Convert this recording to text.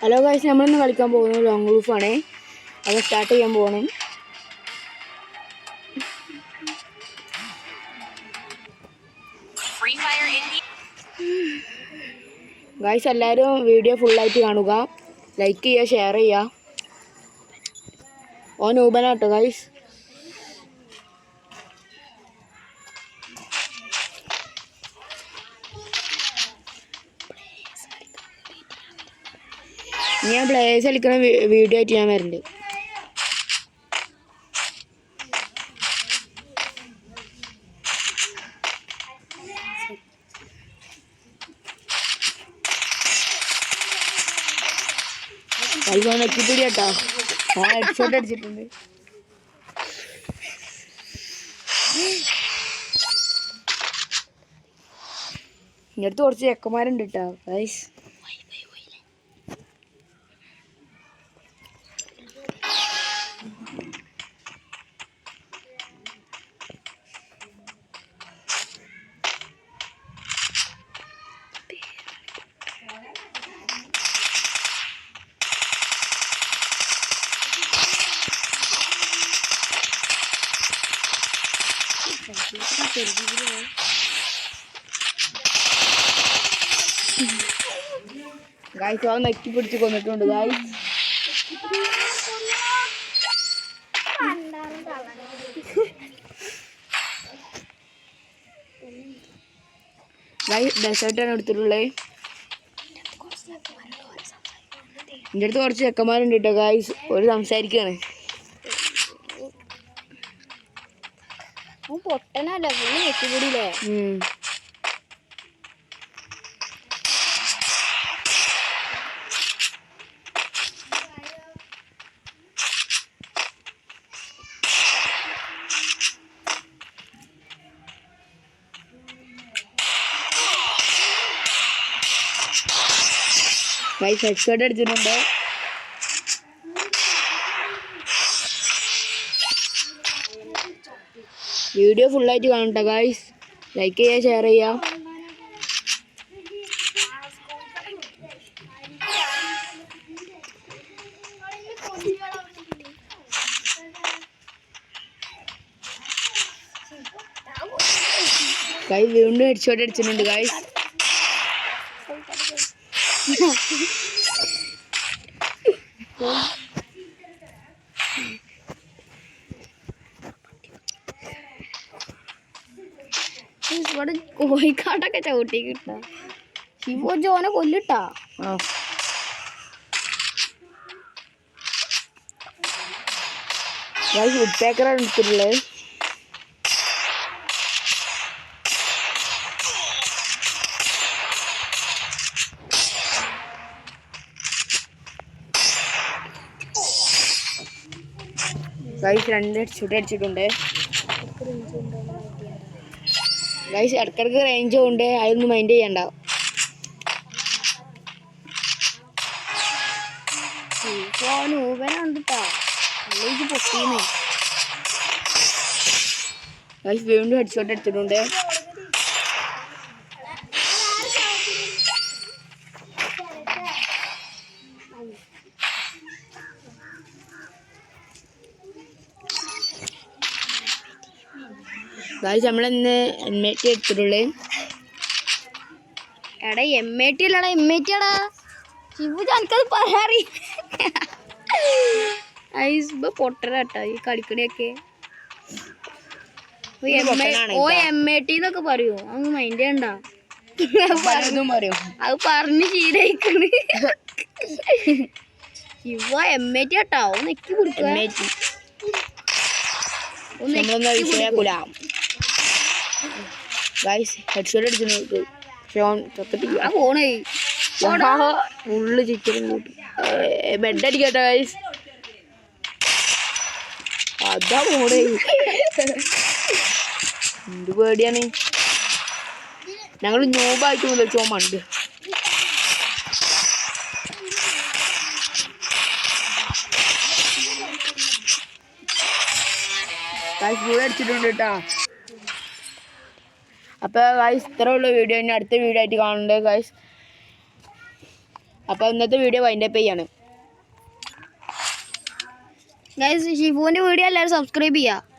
Hello guys, നമ്മളിന്ന് കളിക്കാൻ പോകുന്നത് ലോങ് റൂഫാണ്. അത് സ്റ്റാർട്ട് ചെയ്യാൻ പോകണം. ഗൈസ്, എല്ലാവരും വീഡിയോ ഫുള്ളായിട്ട് കാണുക, ലൈക്ക് ചെയ്യുക, ഷെയർ ചെയ്യുക. ഓൻ ഊബനാട്ടോ ഗൈസ്. ഞാൻ പ്ലേയേഴ്സ് കളിക്കുന്ന വീഡിയോ ആയിട്ട് ഞാൻ വരുന്നുണ്ട്. കളിക്കാൻ എത്തിപ്പിടി കേട്ടോ, ഞാൻ ഹെഡ്ഷോട്ട് അടിച്ചിട്ടുണ്ട്. ഇങ്ങടുത്ത് കുറച്ച് ചെക്കന്മാരുണ്ട് കേട്ടോ ഗൈസ്. ഗായ്സ്, അവൻ നെക്കി പിടിച്ച് കൊന്നിട്ടുണ്ട് ഗായ്സ്. ഗായ്സ് ഡെസേർട്ടാണ് എടുത്തിട്ടുള്ളത്. എൻ്റെ അടുത്ത് കുറച്ച് ചെക്കന്മാരുണ്ട് കേട്ടോ ഗായ്സ്. ഒരു സംസാരിക്കുകയാണ്. പൊട്ടനല്ല, ഫുള്ള് നെക്കിപ്പൊടിയില്ലേ. ഗൈസ് ഹെഡ്ഷോട്ട് അടിച്ചിട്ടുണ്ട്. വീഡിയോ ഫുള്ളായിട്ട് കാണട്ടെ ഗൈസ്. ലൈക്ക് ചെയ്യുക, ഷെയർ ചെയ്യുക. ഗൈസ് വീണ്ടും ഹെഡ്ഷോട്ട് അടിച്ചിട്ടുണ്ട് ഗൈസ്. ഇവിടെ കോഴിക്കാട്ടൊക്കെ ചവിട്ടി കിട്ടാ. ശിവോ ജോനെ കൊല്ലിട്ടാ. വുഡ് പേക്കറാണ് എടുത്തിട്ടുള്ളത്. ഗൈസ് 2 ഹെഡ്ഷോട്ട് അടിച്ചിട്ടുണ്ട്. ഗൈസ് ഇടക്കിടക്ക് റേഞ്ച് കൊണ്ട് അതൊന്നും മൈൻഡ് ചെയ്യണ്ട. ഗൈസ് വീണ്ടും ഹെഡ്ഷോട്ട് അടിച്ചിട്ടുണ്ട്. ഗൈസ് നമ്മളിന്ന് M80 എടുത്തിട്ടുള്ളേ. എടാ M80 അല്ലടാ, M80 ആടാ. ശിവു എനിക്കത് പറയാറി. പൊട്ടനാട്ടാ ഈ കളിക്കണിയൊക്കെ. M80 എന്നൊക്കെ പറയൂ, അങ്ങ് മൈൻഡ് ചെയ്യണ്ട. അത് പറഞ്ഞ് ശീലായിക്കണ്. ശിവ M80 കേട്ടോ, നെക്കി കുടിക്കുക. ഹെഡ്ഷോട്ട് അടിച്ചിട്ടുണ്ട്. ഫുള്ള് ചിക്കനും കൂട്ടി ബെഡ് അടിക്കട്ടെ ഗൈസ്. അതാ പോണേ. എന്ത് പേടിയാണ്. ഞങ്ങൾ നോബായിട്ട് വിളിച്ചോ മണ്ട്. ഗൈസ് വീഡിയോ അടിച്ചിട്ടുണ്ട് കേട്ടോ. അപ്പോൾ ഗൈസ് ഇത്രയുള്ള വീഡിയോ ഇനി അടുത്ത വീഡിയോ ആയിട്ട് കാണുന്നുണ്ട് ഗൈസ്. അപ്പോൾ ഇന്നത്തെ വീഡിയോ വൈൻഡപ്പ് ചെയ്യാണ്. ഗൈസ് ഷിബുവിൻ്റെ വീഡിയോ എല്ലാവരും സബ്സ്ക്രൈബ് ചെയ്യുക.